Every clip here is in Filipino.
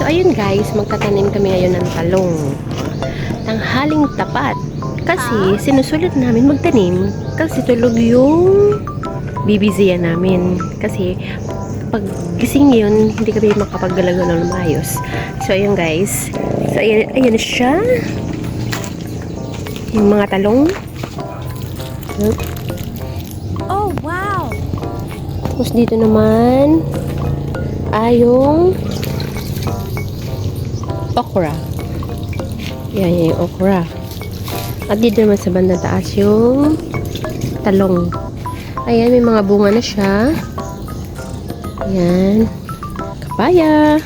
ayun guys, magtatanim kami ngayon ng talong. Tanghaling tapat. Kasi sinusulit namin magtanim kasi tulog yung bibisiyan namin. Kasi pag gising yun, hindi kami makapaggalaw ng maayos. So ayun guys. So ayan siya. Yung mga talong. Oh, wow! Tapos dito naman yung okra. Yan yung okra. At dito naman sa bandang taas yung talong. Ayan, may mga bunga na siya. Ayan. Kapaya.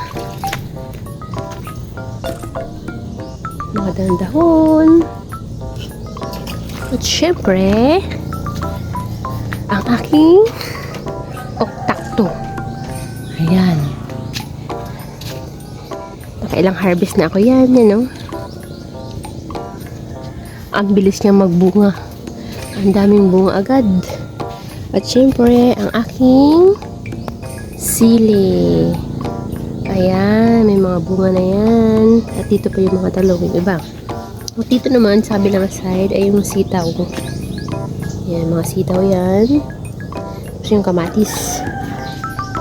Mga dahon. At syempre, ang aking oktakto. Ayan. Nakailang harvest na ako yan, no? Ang bilis niya magbunga. Ang daming bunga agad. At syempre, ang aking sili. Ayan, may mga bunga na yan. At dito pa yung mga talong, yung iba. At dito naman, sabi ng side, ay yung sitaw. Ayan, mga sitaw yan. Tapos yung kamatis.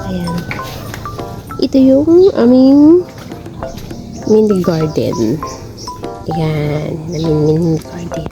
Ayan. Ito yung aming mini garden. Ayan, mini garden.